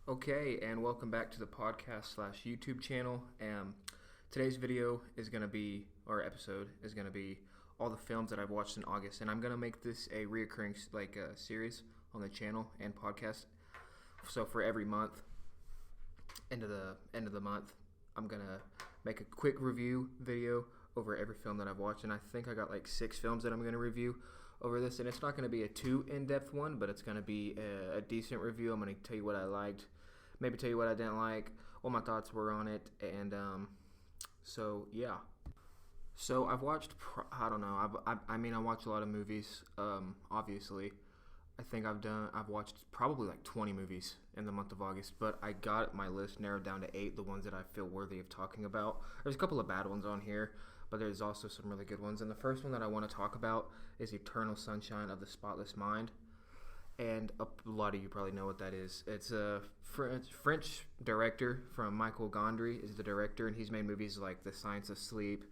Okay, and welcome back to the podcast slash YouTube channel. Today's video is going to be, or episode is going to be, all the films that I've watched in August, and I'm going to make this a reoccurring series on the channel and podcast. So for every month, end of the month, I'm going to make a quick review video over every film that I've watched, and I think I got like 6 films that I'm going to review over this, and it's not going to be a too in-depth one, but it's going to be a decent review. I'm going to tell you what I liked, maybe tell you what I didn't like, what my thoughts were on it, and so yeah. So I've watched, I don't know, I watch a lot of movies, obviously. I think I've watched probably like 20 movies in the month of August, but I got my list narrowed down to 8, the ones that I feel worthy of talking about. There's a couple of bad ones on here, but there's also some really good ones. And the first one that I want to talk about is Eternal Sunshine of the Spotless Mind. And a lot of you probably know what that is. It's a French director from Michael Gondry is the director, and he's made movies like The Science of Sleep,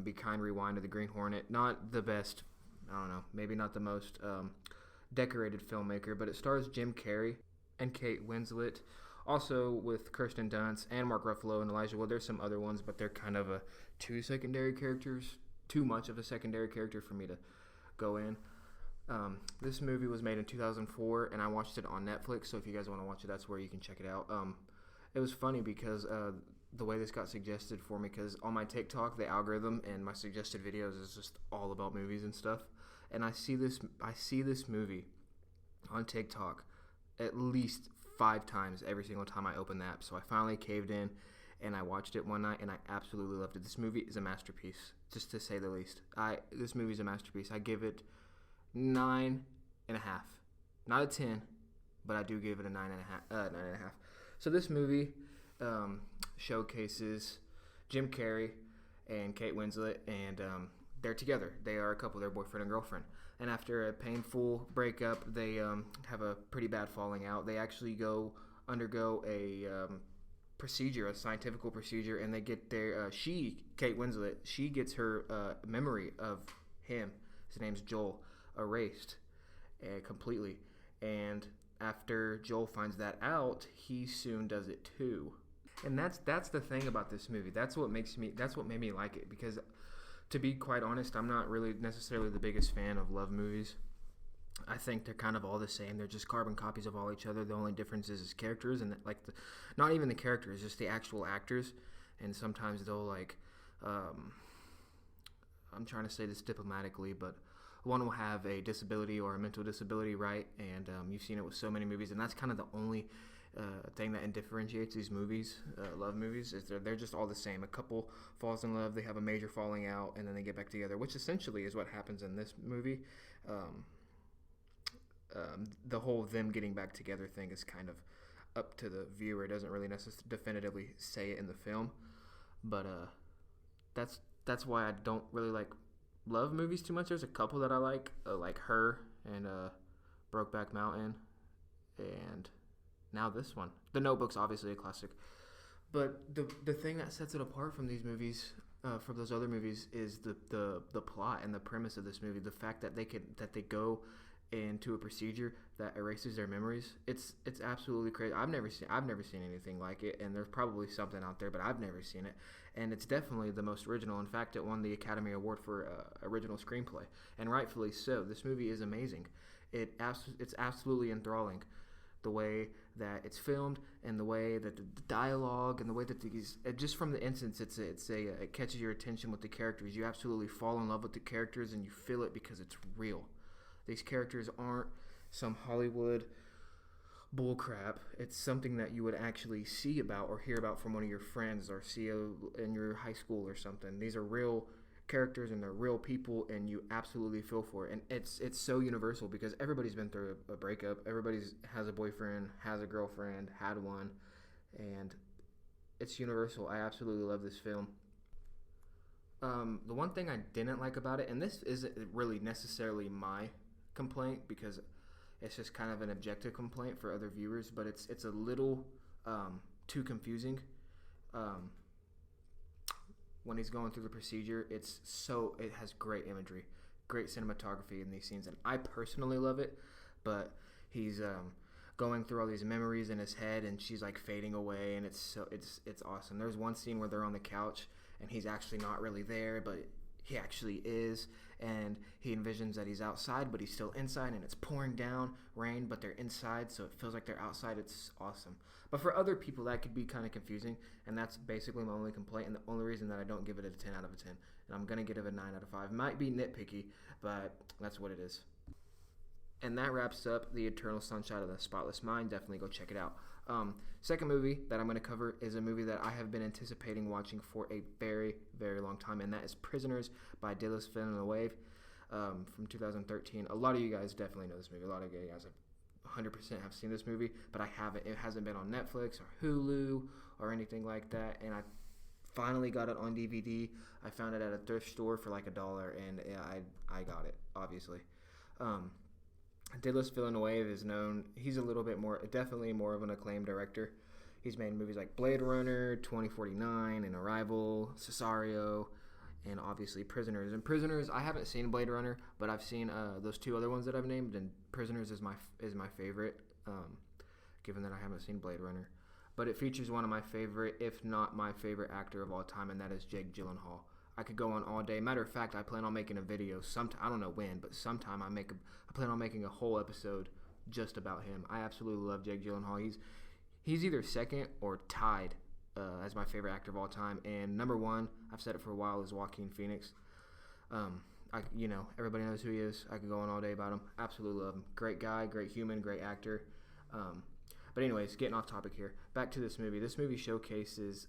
Be Kind, Rewind, or The Green Hornet. Not the best, I don't know, maybe not the most decorated filmmaker, but it stars Jim Carrey and Kate Winslet, also with Kirsten Dunst and Mark Ruffalo and Elijah Wood. There's some other ones, but they're kind of too secondary characters, too much of a secondary character for me to go in. This movie was made in 2004, and I watched it on Netflix, so if you guys want to watch it, that's where you can check it out. It was funny because the way this got suggested for me, because on my TikTok, the algorithm and my suggested videos is just all about movies and stuff, and I see this movie on TikTok at least 5 times every single time I open the app. So I finally caved in, and I watched it one night, and I absolutely loved it. This movie is a masterpiece, just to say the least. This movie is a masterpiece. I give it 9.5, not a 10, but I do give it a 9.5. So this movie showcases Jim Carrey and Kate Winslet, and they're together. They are a couple. They're boyfriend and girlfriend. And after a painful breakup, they have a pretty bad falling out. They actually undergo a procedure, a scientific procedure, and they get their Kate Winslet, she gets her memory of him. His name's Joel, erased completely. And after Joel finds that out, he soon does it too. And that's the thing about this movie. That's what made me like it, because to be quite honest, I'm not really necessarily the biggest fan of love movies. I think they're kind of all the same. They're just carbon copies of all each other. The only difference is characters, and not even the characters, just the actual actors. And sometimes they'll I'm trying to say this diplomatically, but one will have a disability or a mental disability, right? And you've seen it with so many movies, and that's kind of the only thing that differentiates these movies, love movies, is they're just all the same. A couple falls in love, they have a major falling out, and then they get back together, which essentially is what happens in this movie. The whole them getting back together thing is kind of up to the viewer. It doesn't really definitively say it in the film, but that's why I don't really like love movies too much. There's a couple that I like Her and Brokeback Mountain, and now this one. The Notebook's obviously a classic, but the thing that sets it apart from these movies, from those other movies, is the plot and the premise of this movie. The fact that they go into a procedure that erases their memories. It's absolutely crazy. I've never seen anything like it, and there's probably something out there, but I've never seen it. And it's definitely the most original. In fact, it won the Academy Award for original screenplay, and rightfully so. This movie is amazing. It's absolutely enthralling. The way that it's filmed, and the way that the dialogue, and the way that just from the instance, it catches your attention with the characters. You absolutely fall in love with the characters, and you feel it because it's real. These characters aren't some Hollywood bullcrap. It's something that you would actually see about or hear about from one of your friends, or see in your high school or something. These are real characters, and they're real people, and you absolutely feel for it. And it's so universal, because everybody's been through a breakup. Everybody has a boyfriend, has a girlfriend, had one, and it's universal. I absolutely love this film. The one thing I didn't like about it, and this isn't really necessarily my complaint, because it's just kind of an objective complaint for other viewers, but it's a little too confusing. When he's going through the procedure, it has great imagery, great cinematography in these scenes, and I personally love it. But he's going through all these memories in his head, and she's like fading away, and it's awesome. There's one scene where they're on the couch and he's actually not really there, but he actually is, and he envisions that he's outside, but he's still inside, and it's pouring down rain, but they're inside, so it feels like they're outside. It's awesome. But for other people, that could be kind of confusing, and that's basically my only complaint, and the only reason that I don't give it a 10 out of 10. And I'm going to give it a 9 out of 5. Might be nitpicky, but that's what it is. And that wraps up The Eternal Sunshine of the Spotless Mind. Definitely go check it out. Second movie that I'm going to cover is a movie that I have been anticipating watching for a very, very long time, and that is Prisoners by Denis Villeneuve from 2013. A lot of you guys definitely know this movie. A lot of you guys have 100% have seen this movie, but I haven't. It hasn't been on Netflix or Hulu or anything like that, and I finally got it on DVD. I found it at a thrift store for like $1, and I got it, obviously. Denis Villeneuve is known, he's a little bit more, definitely more of an acclaimed director. He's made movies like Blade Runner, 2049, and Arrival, Cesario, and obviously Prisoners. And Prisoners, I haven't seen Blade Runner, but I've seen those two other ones that I've named, and Prisoners is my favorite, given that I haven't seen Blade Runner. But it features one of my favorite, if not my favorite actor of all time, and that is Jake Gyllenhaal. I could go on all day. Matter of fact, I plan on making a video sometime. I don't know when, but sometime I plan on making a whole episode just about him. I absolutely love Jake Gyllenhaal. He's either second or tied as my favorite actor of all time. And number one, I've said it for a while, is Joaquin Phoenix. Everybody knows who he is. I could go on all day about him. Absolutely love him. Great guy, great human, great actor. But anyways, getting off topic here. Back to this movie. This movie showcases.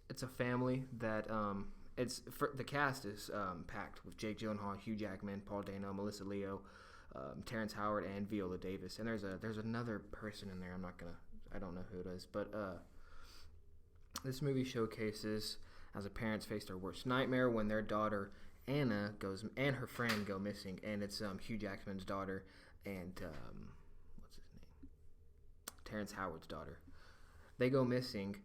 It's a family that the cast is packed with Jake Gyllenhaal, Hugh Jackman, Paul Dano, Melissa Leo, Terrence Howard, and Viola Davis. And there's another person in there. I don't know who it is, but this movie showcases as a parents face their worst nightmare when their daughter Anna goes and her friend go missing, and it's Hugh Jackman's daughter and what's his name, Terrence Howard's daughter. They go missing.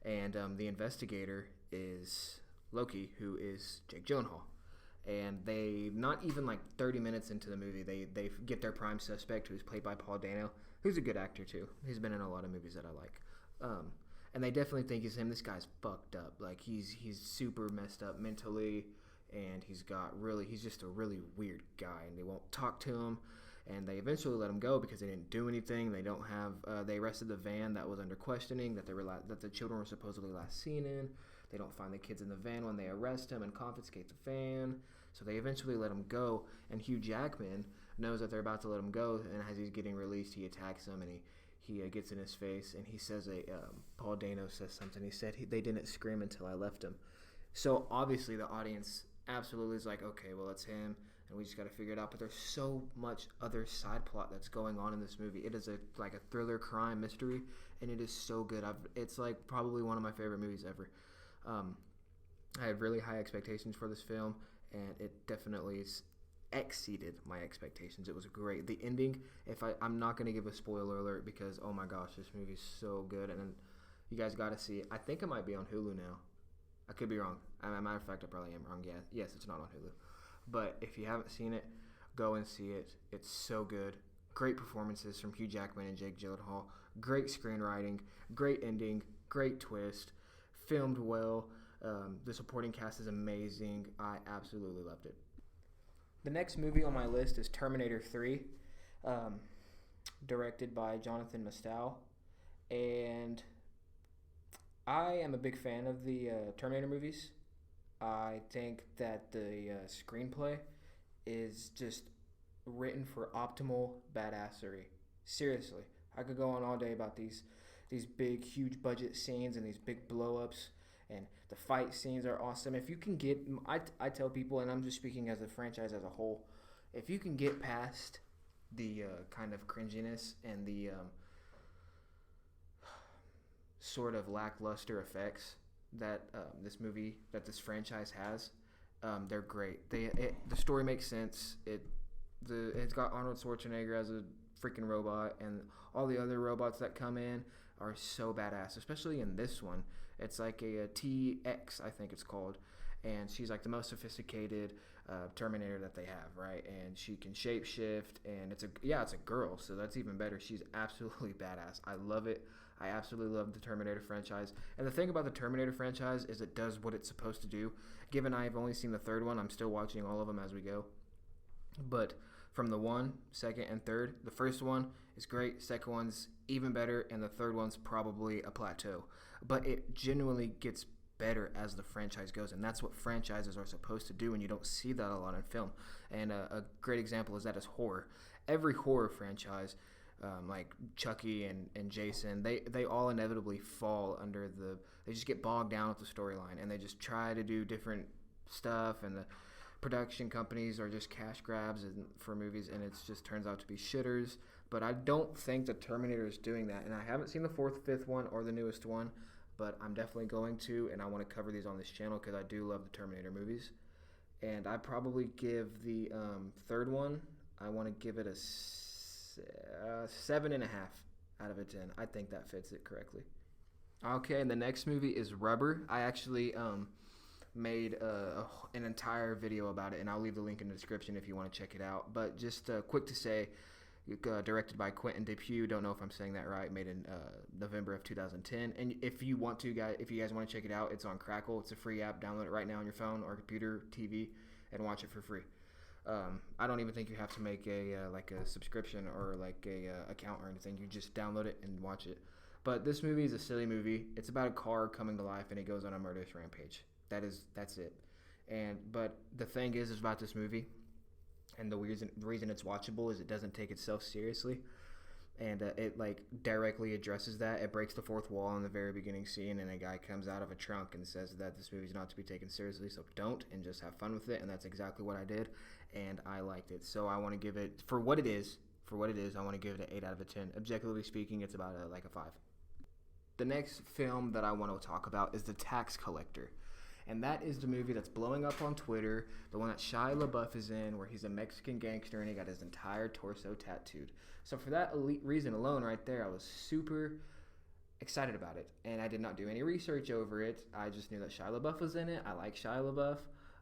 And the investigator is Loki, who is Jake Gyllenhaal. And they, not even like 30 minutes into the movie, they get their prime suspect, who's played by Paul Dano, who's a good actor too. He's been in a lot of movies that I like. And they definitely think it's him. This guy's fucked up. Like, he's super messed up mentally, and he's just a really weird guy, and they won't talk to him. And they eventually let him go because they didn't do anything. They don't have. They arrested the van that was under questioning that the children were supposedly last seen in. They don't find the kids in the van when they arrest him and confiscate the van. So they eventually let him go. And Hugh Jackman knows that they're about to let him go. And as he's getting released, he attacks him, and he gets in his face, and he says Paul Dano says something. He said they didn't scream until I left him. So obviously the audience absolutely is like, okay, well, it's him. And we just got to figure it out. But there's so much other side plot that's going on in this movie. It is like a thriller crime mystery, and it is so good. It's like probably one of my favorite movies ever. I had really high expectations for this film, and it definitely exceeded my expectations. It was great. The ending, I'm not going to give a spoiler alert because, oh my gosh, this movie is so good, and you guys got to see it. I think it might be on Hulu now. I could be wrong. As a matter of fact, I probably am wrong. Yeah, yes, it's not on Hulu. But if you haven't seen it, go and see it. It's so good. Great performances from Hugh Jackman and Jake Gyllenhaal. Great screenwriting. Great ending. Great twist. Filmed well. The supporting cast is amazing. I absolutely loved it. The next movie on my list is Terminator 3, directed by Jonathan Mostow. And I am a big fan of the Terminator movies. I think that the screenplay is just written for optimal badassery. Seriously, I could go on all day about these big, huge budget scenes and these big blow-ups, and the fight scenes are awesome. If you can get, I tell people, and I'm just speaking as a franchise as a whole, if you can get past the kind of cringiness and the sort of lackluster effects that this franchise has, they're great. The story makes sense. It's got Arnold Schwarzenegger as a freaking robot, and all the other robots that come in are so badass, especially in this one. It's like a TX, I think it's called, and she's like the most sophisticated Terminator that they have, right? And she can shapeshift, and it's a girl, so that's even better. She's absolutely badass. I love it. I absolutely love the Terminator franchise. And the thing about the Terminator franchise is it does what it's supposed to do. Given I've only seen the third one, I'm still watching all of them as we go. But from the 1, 2nd, and 3rd, the first one is great, second one's even better, and the third one's probably a plateau. But it genuinely gets better as the franchise goes, and that's what franchises are supposed to do, and you don't see that a lot in film. And a great example is that is horror. Every horror franchise, like Chucky and Jason, they all inevitably fall under they just get bogged down with the storyline, and they just try to do different stuff, and the production companies are just cash grabs for movies, and it just turns out to be shitters. But I don't think the Terminator is doing that, and I haven't seen the 4th, 5th one or the newest one, but I'm definitely going to, and I want to cover these on this channel because I do love the Terminator movies. And I probably give the third one, I want to give it a 7.5 out of a 10. I think that fits it correctly. Okay, and the next movie is Rubber. I actually made an entire video about it, and I'll leave the link in the description if you want to check it out. But just quick to say, directed by Quentin Dupieux. Don't know if I'm saying that right. Made in November of 2010. And if you want to, if you guys want to check it out, it's on Crackle. It's a free app. Download it right now on your phone or computer, TV, and watch it for free. I don't even think you have to make a subscription or like a account or anything. You just download it and watch it. But this movie is a silly movie. It's about a car coming to life, and it goes on a murderous rampage. That's it. But the thing is about this movie, and the reason it's watchable is it doesn't take itself seriously, and it like directly addresses that. It breaks the fourth wall in the very beginning scene, and a guy comes out of a trunk and says that this movie's not to be taken seriously, so don't, and just have fun with it. And that's exactly what I did, and I liked it. So I want to give it, for what it is, I want to give it an 8 out of a 10. Objectively speaking, it's about a 5. The next film that I want to talk about is The Tax Collector. And that is the movie that's blowing up on Twitter, the one that Shia LaBeouf is in, where he's a Mexican gangster and he got his entire torso tattooed. So for that reason alone right there, I was super excited about it. And I did not do any research over it. I just knew that Shia LaBeouf was in it. I like Shia LaBeouf.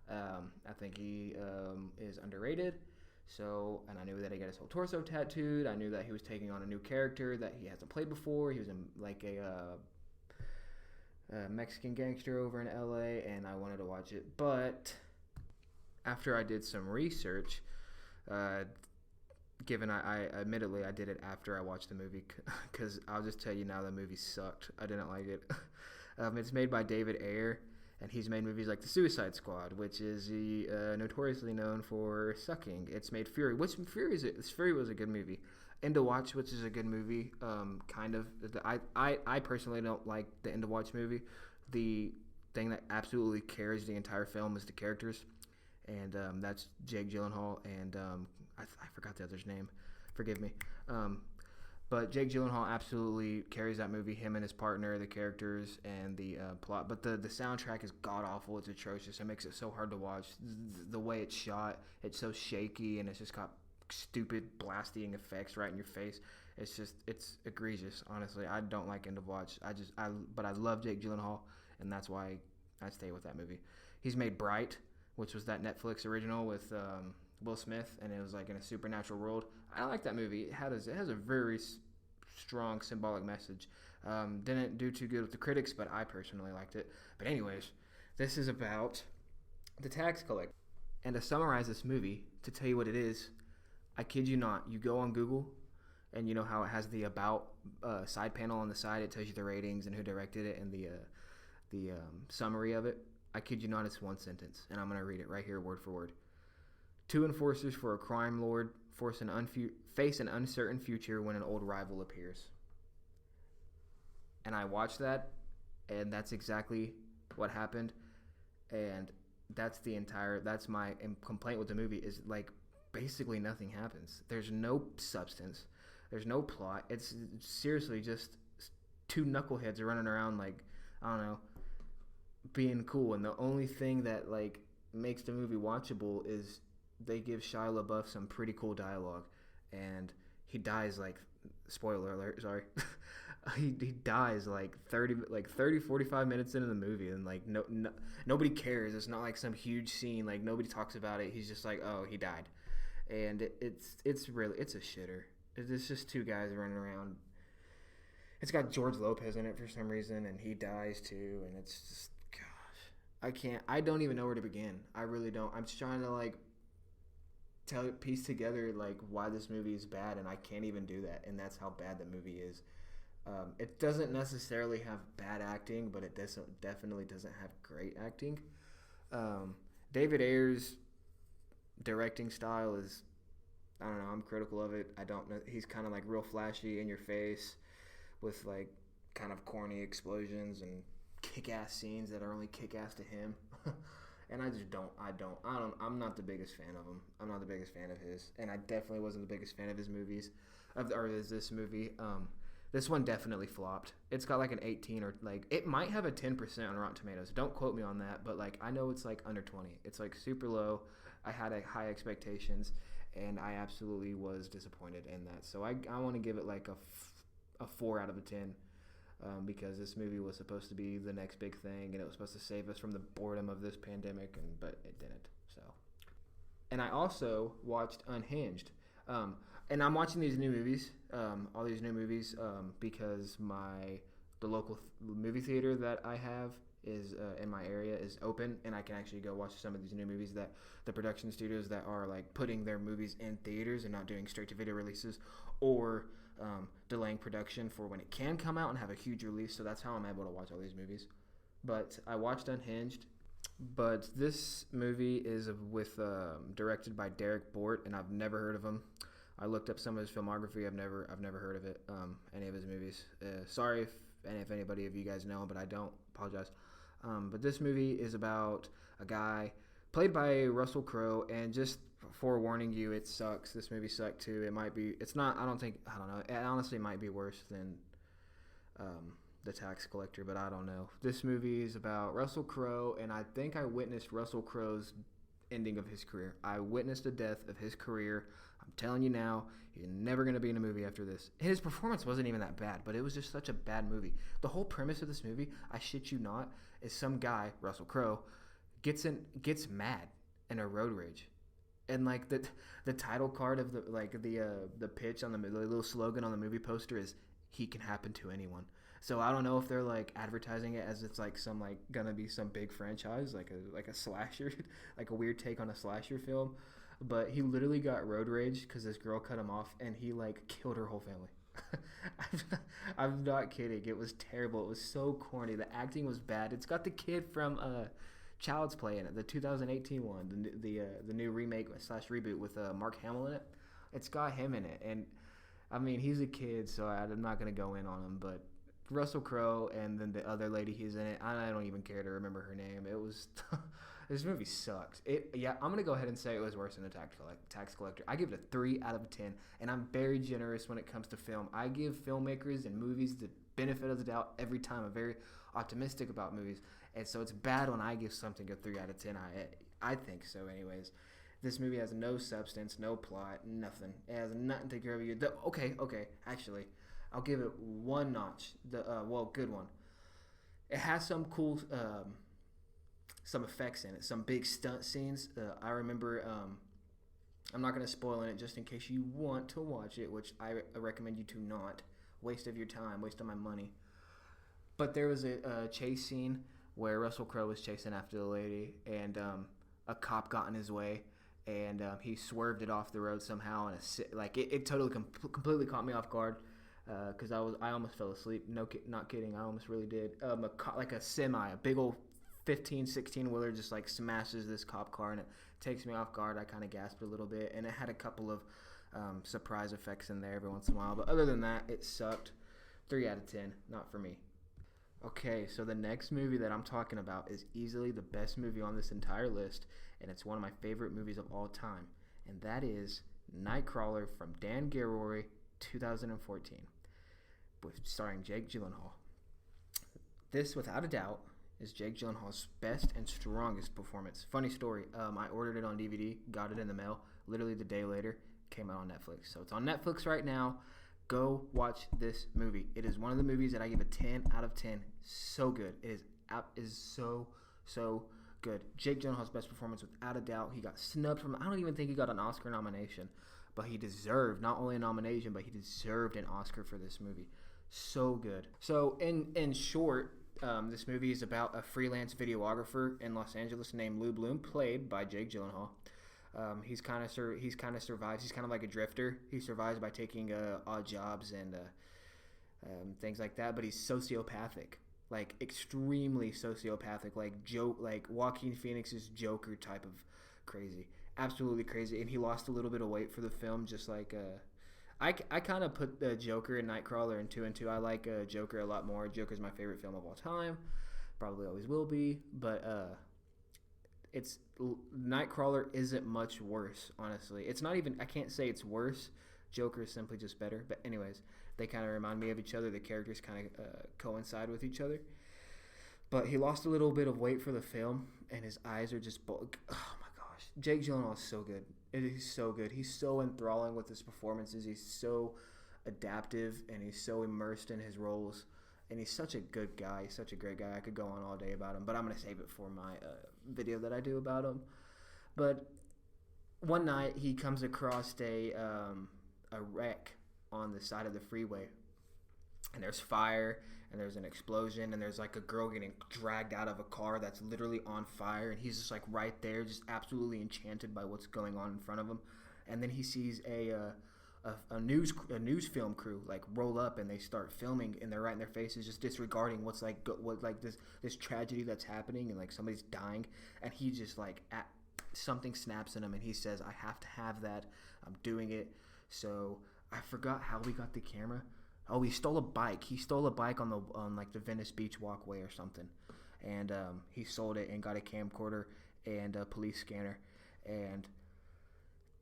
I think he is underrated. And I knew that he got his whole torso tattooed. I knew that he was taking on a new character that he hasn't played before. He was in like a Mexican gangster over in LA, and I wanted to watch it. But after I did some research, given I admittedly I did it after I watched the movie, because I'll just tell you now, the movie sucked. I didn't like it. It's made by David Ayer, and he's made movies like The Suicide Squad, which is notoriously known for sucking. It's made Fury, which Fury was a good movie. End of Watch, which is a good movie, kind of. I personally don't like the End of Watch movie. The thing that absolutely carries the entire film is the characters, and that's Jake Gyllenhaal and I forgot the other's name. Forgive me. But Jake Gyllenhaal absolutely carries that movie. Him and his partner, the characters, and the plot. But the soundtrack is god awful. It's atrocious. It makes it so hard to watch. The way it's shot, it's so shaky, and it's just got stupid blasting effects right in your face. It's egregious. Honestly, I don't like End of Watch. But I love Jake Gyllenhaal, and that's why I stay with that movie. He's made Bright, which was that Netflix original with Will Smith, and it was like in a supernatural world. I like that movie. It has a very strong symbolic message. Didn't do too good with the critics, but I personally liked it. But anyways, this is about The Tax Collector. And to summarize this movie, to tell you what it is, I kid you not, you go on Google, and you know how it has the about side panel on the side. It tells you the ratings and who directed it and the summary of it. I kid you not, it's one sentence, and I'm going to read it right here word for word. 2 enforcers for a crime lord face an uncertain future when an old rival appears. And I watched that, and that's exactly what happened. And that's my complaint with the movie is like basically nothing happens. There's no substance. There's no plot. It's seriously just 2 knuckleheads are running around like, I don't know, being cool. And the only thing that like makes the movie watchable is they give Shia LaBeouf some pretty cool dialogue, and he dies like, spoiler alert, sorry, he dies like 45 minutes into the movie, and like nobody cares. It's not like some huge scene, like nobody talks about it. He's just like, oh, he died. And it's really, it's a shitter. It's just two guys running around. It's got George Lopez in it for some reason, and he dies too, and it's just, gosh, I don't even know where to begin. I really don't. I'm just trying to like piece together like why this movie is bad, and I can't even do that, and that's how bad the movie is. It doesn't necessarily have bad acting, but it definitely doesn't have great acting. David Ayer's directing style is, I don't know, I'm critical of it. I don't know. He's kind of like real flashy, in your face, with like kind of corny explosions and kick-ass scenes that are only kick-ass to him. And I'm not the biggest fan of him. I'm not the biggest fan of his, and I definitely wasn't the biggest fan of his movies, or this movie. This one definitely flopped. It's got like an 18, or like it might have a 10% on Rotten Tomatoes. Don't quote me on that, but like I know it's like under 20. It's like super low. I had high expectations, and I absolutely was disappointed in that. So I want to give it like a 4 out of a 10. Because this movie was supposed to be the next big thing, and it was supposed to save us from the boredom of this pandemic, but it didn't. So, and I also watched Unhinged, and I'm watching these new movies, all these new movies, because the local movie theater that I have is in my area is open, and I can actually go watch some of these new movies that the production studios that are like putting their movies in theaters and not doing straight to video releases, or delaying production for when it can come out and have a huge release. So that's how I'm able to watch all these movies. But I watched Unhinged. But this movie is directed by Derek Bort, and I've never heard of him. I looked up some of his filmography. I've never heard of it, any of his movies. Sorry if anybody of you guys know, but I don't. Apologize. But this movie is about a guy played by Russell Crowe, and just forewarning you, it sucks. This movie sucked too. It might be. It's not. I don't know. It honestly might be worse than The Tax Collector, but I don't know. This movie is about Russell Crowe, and I think I witnessed Russell Crowe's ending of his career. I witnessed the death of his career. I'm telling you now, he's never going to be in a movie after this. His performance wasn't even that bad, but it was just such a bad movie. The whole premise of this movie, I shit you not, is some guy, Russell Crowe, gets mad in a road rage. And like the title card of the pitch on the little slogan on the movie poster is "He can happen to anyone." So I don't know if they're like advertising it as it's like some like gonna be some big franchise, like a slasher, like a weird take on a slasher film. But he literally got road rage because this girl cut him off, and he like killed her whole family. I'm not kidding. It was terrible. It was so corny. The acting was bad. It's got the kid from Child's Play in it, the 2018 one, the new remake / reboot with Mark Hamill in it. It's got him in it, and I mean he's a kid, so I'm not gonna go in on him. But Russell Crowe and then the other lady he's in it, I don't even care to remember her name. It was this movie sucked. I'm gonna go ahead and say it was worse than The Tax Collector. I give it a 3 out of 10, and I'm very generous when it comes to film. I give filmmakers and movies the benefit of the doubt every time. I'm very optimistic about movies. And so it's bad when I give something a 3 out of 10. I think so anyways. This movie has no substance, no plot, nothing. It has nothing to give you. Okay, actually, I'll give it one notch. Good one. It has some cool, some effects in it, some big stunt scenes. I remember, I'm not going to spoil it just in case you want to watch it, which I recommend you to not. Waste of your time, waste of my money. But there was a chase scene where Russell Crowe was chasing after the lady, and a cop got in his way, and he swerved it off the road somehow, and it totally completely caught me off guard, because I almost fell asleep. Not kidding, I almost really did. A semi, a big old 16 wheeler just like smashes this cop car, and it takes me off guard. I kind of gasped a little bit, and it had a couple of surprise effects in there every once in a while, but other than that, it sucked. 3 out of 10, not for me. Okay, so the next movie that I'm talking about is easily the best movie on this entire list, and it's one of my favorite movies of all time, and that is Nightcrawler from Dan Gilroy, 2014, starring Jake Gyllenhaal. This, without a doubt, is Jake Gyllenhaal's best and strongest performance. Funny story, I ordered it on DVD, got it in the mail, literally the day later, came out on Netflix. So it's on Netflix right now. Go watch this movie. It is one of the movies that I give a 10 out of 10. So good. It is so good. Jake Gyllenhaal's best performance without a doubt. He got snubbed from. I don't even think he got an Oscar nomination, but he deserved not only a nomination, but he deserved an Oscar for this movie. So good. So in short, this movie is about a freelance videographer in Los Angeles named Lou Bloom, played by Jake Gyllenhaal. He's kind of survives. He's kind of like a drifter. He survives by taking odd jobs and things like that. But he's sociopathic, like extremely sociopathic, like Joaquin Phoenix's Joker type of crazy, absolutely crazy. And he lost a little bit of weight for the film, just like I kind of put the Joker and Nightcrawler in 2 and 2. I like Joker a lot more. Joker's my favorite film of all time, probably always will be. But it's Nightcrawler isn't much worse, honestly. It's not even. I can't say it's worse. Joker is simply just better. But anyways, they kind of remind me of each other. The characters kind of coincide with each other. But he lost a little bit of weight for the film, and his eyes are just bulk. Oh my gosh, Jake Gyllenhaal is so good. It is so good. He's so enthralling with his performances. He's so adaptive, and he's so immersed in his roles. And he's such a good guy. He's such a great guy. I could go on all day about him, but I'm going to save it for my video that I do about him. But one night he comes across a wreck on the side of the freeway. And there's fire, and there's an explosion, and there's like a girl getting dragged out of a car that's literally on fire. And he's just like right there, just absolutely enchanted by what's going on in front of him. And then he sees a news film crew like roll up, and they start filming, and they're right in their faces, just disregarding what's like this tragedy that's happening, and like somebody's dying. And he just like something snaps in him, and he says, "I have to have that. I'm doing it." So I forgot how we got the camera. Oh, he stole a bike. He stole a bike on like the Venice Beach walkway or something, and he sold it and got a camcorder and a police scanner, and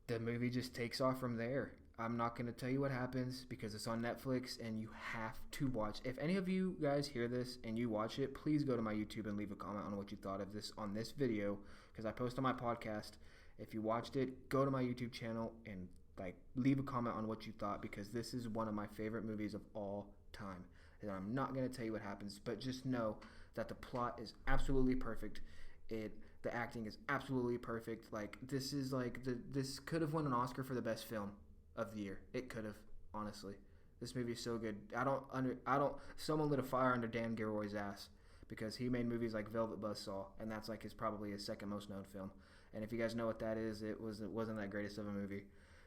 the movie just takes off from there. I'm not going to tell you what happens because it's on Netflix and you have to watch. If any of you guys hear this and you watch it, please go to my YouTube and leave a comment on what you thought of this on this video, because I post on my podcast. If you watched it, go to my YouTube channel and like leave a comment on what you thought, because this is one of my favorite movies of all time. And I'm not going to tell you what happens, but just know that the plot is absolutely perfect. The acting is absolutely perfect. Like this is like this could have won an Oscar for the best film of the year. It could have, honestly. This movie is so good. Someone lit a fire under Dan Gilroy's ass, because he made movies like Velvet Buzzsaw, and that's like probably his second most known film. And if you guys know what that is, it wasn't that greatest of a movie.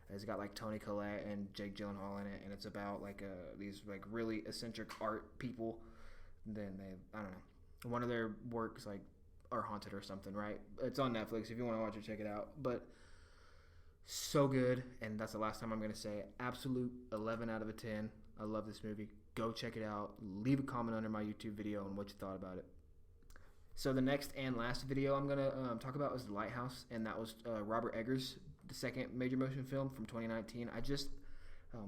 It's got like Toni Collette and Jake Gyllenhaal in it, and it's about like these like really eccentric art people. Then I don't know, one of their works like are haunted or something, right? It's on Netflix. If you want to watch it, check it out. But so good, and that's the last time I'm going to say it. Absolute 11 out of 10. I love this movie. Go check it out. Leave a comment under my YouTube video on what you thought about it. So the next and last video I'm going to talk about was The Lighthouse, and that was Robert Eggers' the second major motion film from 2019. I just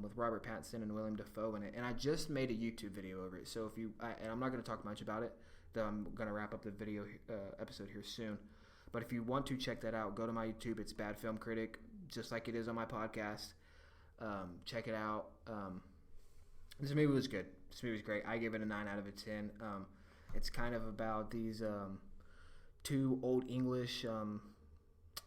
with Robert Pattinson and Willem Dafoe in it, and I just made a YouTube video over it. So and I'm not going to talk much about it, though I'm going to wrap up the video episode here soon. But if you want to check that out, go to my YouTube. It's Bad Film Critic, just like it is on my podcast. Check it out. This movie was good. This movie was great. I give it a 9 out of 10. It's kind of about these two old English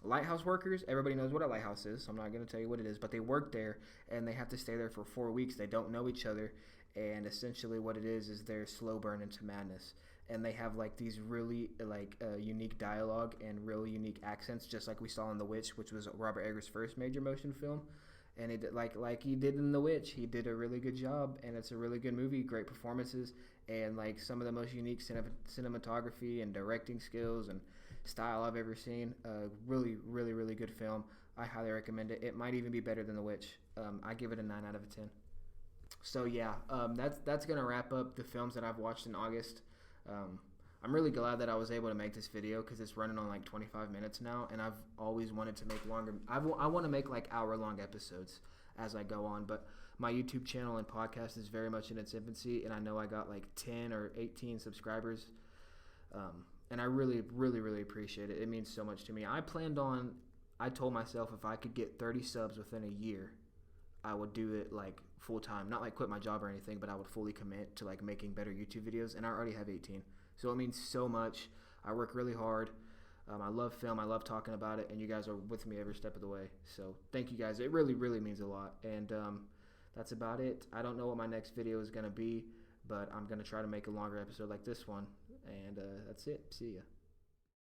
lighthouse workers. Everybody knows what a lighthouse is, so I'm not going to tell you what it is, but they work there, and they have to stay there for 4 weeks. They don't know each other, and essentially what it is they're slow burn into madness. And they have like these really like unique dialogue and really unique accents, just like we saw in The Witch, which was Robert Eggers' first major motion film. And it like he did in The Witch, he did a really good job, and it's a really good movie. Great performances, and like some of the most unique cinematography and directing skills and style I've ever seen. Really, really, really good film. I highly recommend it. It might even be better than The Witch. I give it a 9 out of 10. So yeah, that's gonna wrap up the films that I've watched in August. I'm really glad that I was able to make this video, because it's running on like 25 minutes now, and I've always wanted to make longer. I want to make like hour-long episodes as I go on, but my YouTube channel and podcast is very much in its infancy, and I know I got like 10 or 18 subscribers, and I really, really, really appreciate it. It means so much to me. I told myself if I could get 30 subs within a year, I would do it like full time, not like quit my job or anything, but I would fully commit to like making better YouTube videos, and I already have 18, so it means so much. I work really hard. I love film. I love talking about it, and you guys are with me every step of the way. So thank you guys. It really, really means a lot. And that's about it. I don't know what my next video is going to be, but I'm going to try to make a longer episode like this one. And that's it. See ya.